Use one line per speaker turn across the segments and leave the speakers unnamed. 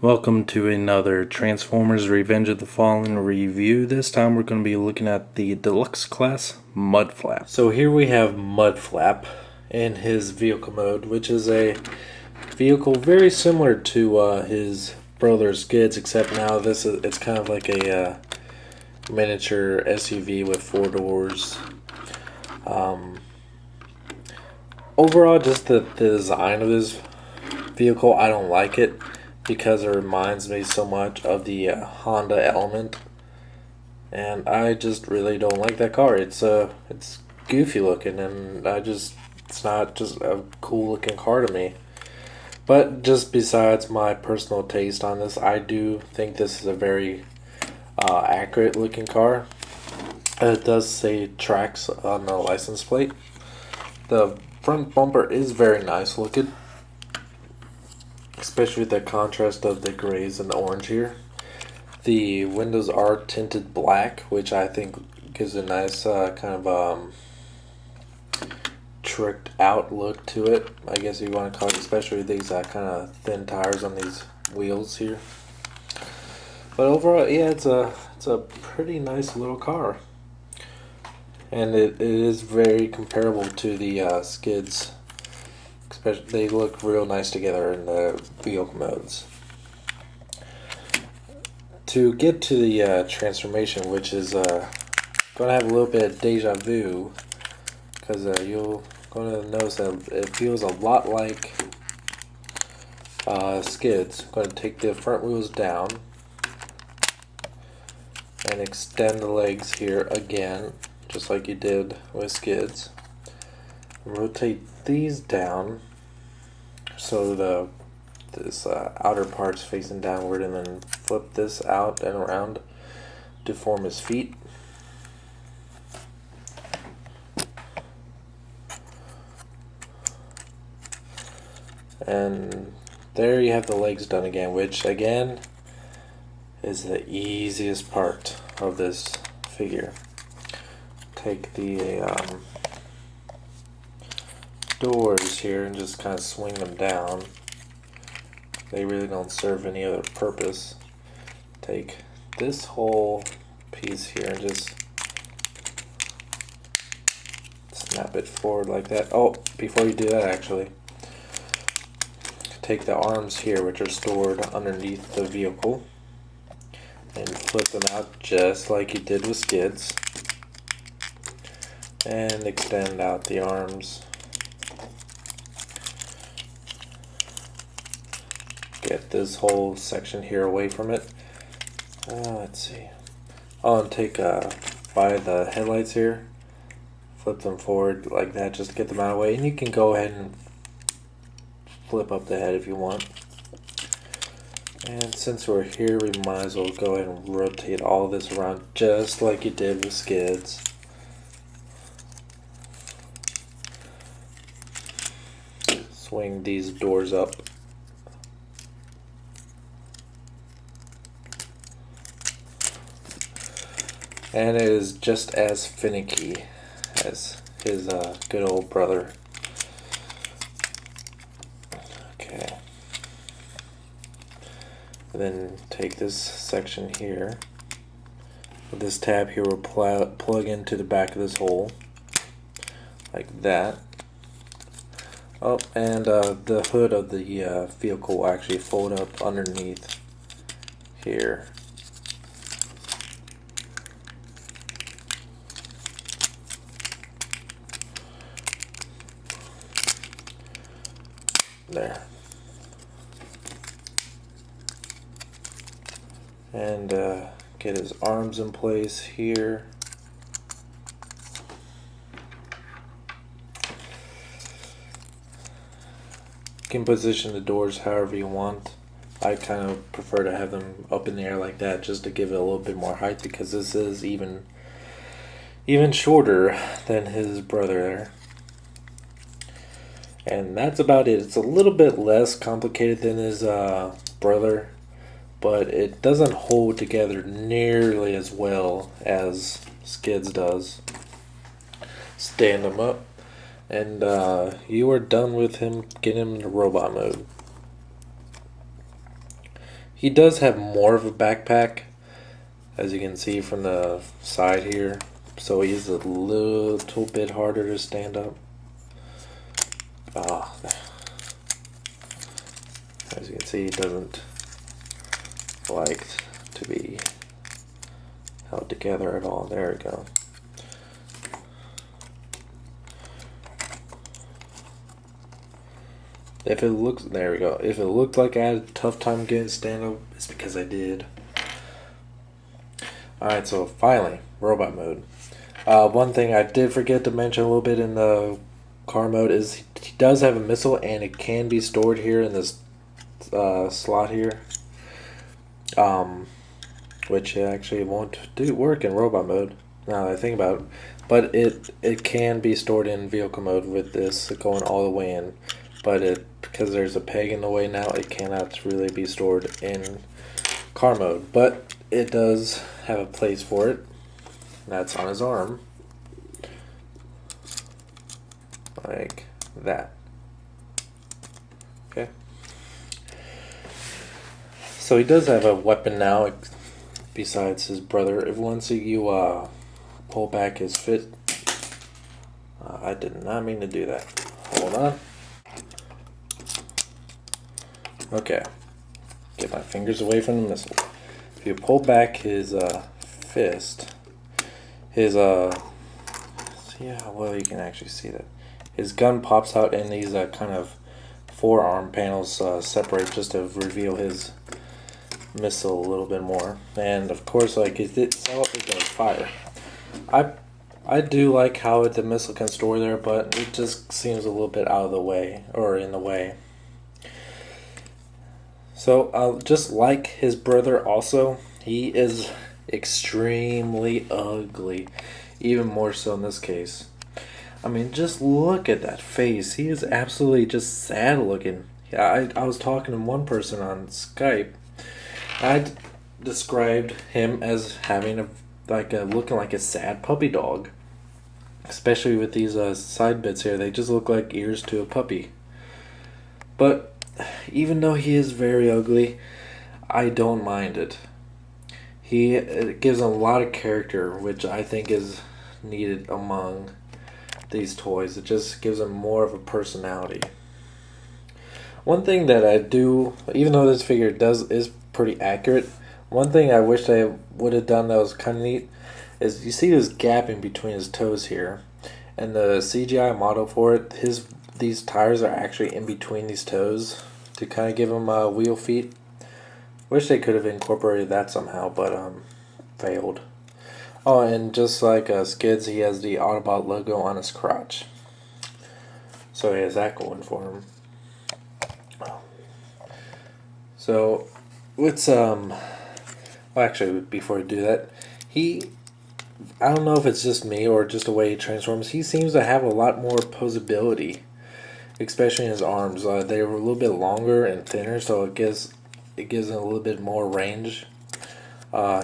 Welcome to another Transformers Revenge of the Fallen review. This time we're going to be looking at the Deluxe class Mudflap. So here we have Mudflap in his vehicle mode, which is a vehicle very similar to his brother Skids, except now it's kind of like a miniature SUV with 4 doors. Overall, just the design of this vehicle, I don't like it, because it reminds me so much of the Honda Element, and I just really don't like that car. It's goofy looking, and it's not just a cool looking car to me. But just besides my personal taste on this, I do think this is a very accurate looking car. It does say tracks on the license plate. The front bumper is very nice looking, especially the contrast of the grays and the orange here. The windows are tinted black, which I think gives a nice kind of tricked out look to it, I guess you want to call it, especially these kind of thin tires on these wheels here. But overall, yeah, it's a pretty nice little car, and it is very comparable to the Skids. Especially, they look real nice together in the vehicle modes. To get to the transformation, which is going to have a little bit of deja vu, because you're going to notice that it feels a lot like Skids. I'm going to take the front wheels down and extend the legs here again, just like you did with Skids. Rotate these down so this outer part's facing downward, and then flip this out and around to form his feet. And there you have the legs done again, which again is the easiest part of this figure. Take the doors here and just kind of swing them down. They really don't serve any other purpose. Take this whole piece here and just snap it forward like that. Oh, before you do that, actually, take the arms here, which are stored underneath the vehicle, and flip them out just like you did with Skids, and extend out the arms. Get this whole section here away from it. Let's see. Oh, and take by the headlights here, flip them forward like that, just to get them out of the way, and you can go ahead and flip up the head if you want. And since we're here, we might as well go ahead and rotate all this around just like you did with Skids. Swing these doors up. And it is just as finicky as his good old brother. Okay. And then take this section here. This tab here will plug into the back of this hole, like that. Oh, and the hood of the vehicle will actually fold up underneath here. There. And get his arms in place here. You can position the doors however you want. I kind of prefer to have them up in the air like that, just to give it a little bit more height, because this is even shorter than his brother there. And that's about it. It's a little bit less complicated than his brother, but it doesn't hold together nearly as well as Skids does. Stand him up, and you are done with him. Get him into robot mode. He does have more of a backpack, as you can see from the side here, so he's a little bit harder to stand up. As you can see, he doesn't like to be held together at all. There we go. If it looks, there we go. If it looked like I had a tough time getting stand up, it's because I did. Alright, so finally, robot mode. One thing I did forget to mention a little bit in the car mode is he does have a missile, and it can be stored here in this slot here. Which actually won't work in robot mode, now that I think about it. But it can be stored in vehicle mode with this going all the way in. But because there's a peg in the way now, it cannot really be stored in car mode. But it does have a place for it. That's on his arm. Like that. Okay. So he does have a weapon now, besides his brother. If once you pull back his fist, I did not mean to do that. Hold on. Okay. Get my fingers away from the missile. If you pull back his fist, his see how well you can actually see that. His gun pops out, and these kind of forearm panels separate just to reveal his missile a little bit more. And of course, like it does fire. I do like how the missile can store there, but it just seems a little bit out of the way, or in the way. So just like his brother also, he is extremely ugly, even more so in this case. I mean, just look at that face. He is absolutely just sad looking. Yeah, I was talking to one person on Skype. I described him as having looking like a sad puppy dog, especially with these side bits here. They just look like ears to a puppy. But even though he is very ugly, I don't mind it. It gives him a lot of character, which I think is needed among these toys. It just gives him more of a personality. One thing that I do, even though this figure is pretty accurate, one thing I wish I would have done that was kind of neat is you see this gap in between his toes here, and the CGI model for it, these tires are actually in between these toes to kind of give him wheel feet. Wish they could have incorporated that somehow, but failed. Oh, and just like Skids, he has the Autobot logo on his crotch, so he has that going for him. So, well, actually, before I do that, I don't know if it's just me or just the way he transforms, he seems to have a lot more posability, especially in his arms. They were a little bit longer and thinner, so it gives him a little bit more range.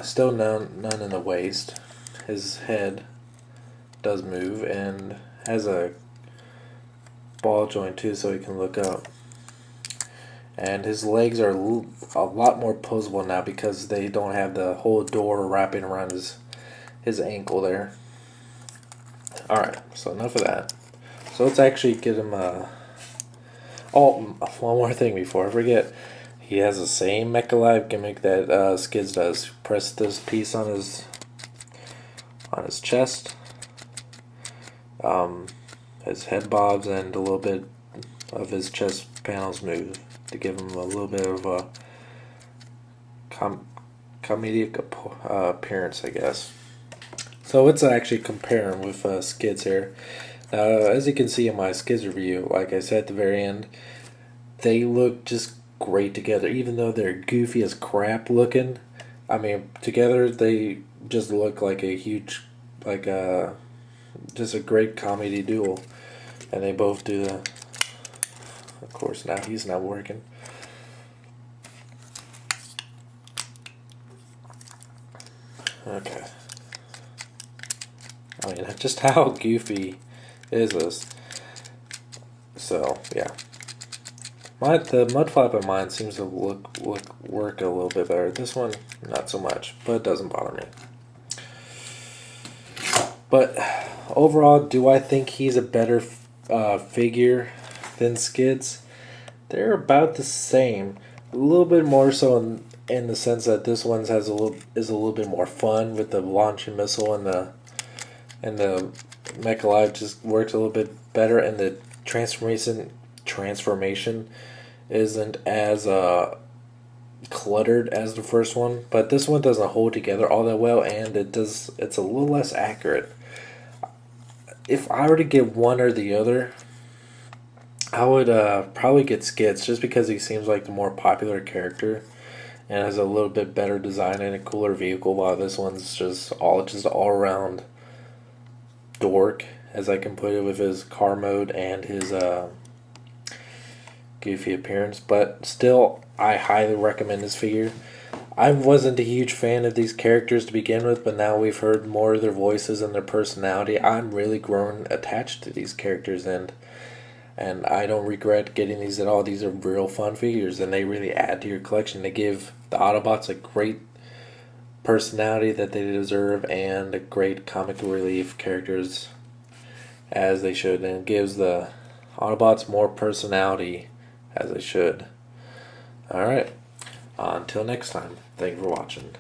Still none in the waist. His head does move and has a ball joint too, so he can look up. And his legs are a lot more posable now because they don't have the whole door wrapping around his ankle there. Alright, so enough of that. So let's actually get him oh, one more thing before I forget. He has the same Mecha Live gimmick that Skids does. Press this piece on his chest. His head bobs and a little bit of his chest panels move to give him a little bit of a comedic appearance, I guess. So let's actually compare him with Skids here. Now, as you can see in my Skids review, like I said at the very end, they look just great together, even though they're goofy as crap looking. I mean, together they just look like a huge, just a great comedy duo. And they both do the, of course now he's not working. Okay. I mean, just how goofy is this? So, yeah. The Mudflap of mine seems to work a little bit better. This one, not so much, but it doesn't bother me. But overall, do I think he's a better figure than Skids? They're about the same. A little bit more so in the sense that this one is a little bit more fun with the launching missile, and the Mecha Live just works a little bit better, and the transformation isn't as cluttered as the first one. But this one doesn't hold together all that well, and it's a little less accurate. If I were to get one or the other, I would probably get Skids, just because he seems like the more popular character and has a little bit better design and a cooler vehicle, while this one's just all around dork, as I can put it, with his car mode and his goofy appearance. But still, I highly recommend this figure. I wasn't a huge fan of these characters to begin with, but now we've heard more of their voices and their personality. I'm really grown attached to these characters, and I don't regret getting these at all. These are real fun figures, and they really add to your collection. They give the Autobots a great personality that they deserve, and a great comic relief characters, as they should, and it gives the Autobots more personality, as they should. Alright, until next time, thank you for watching.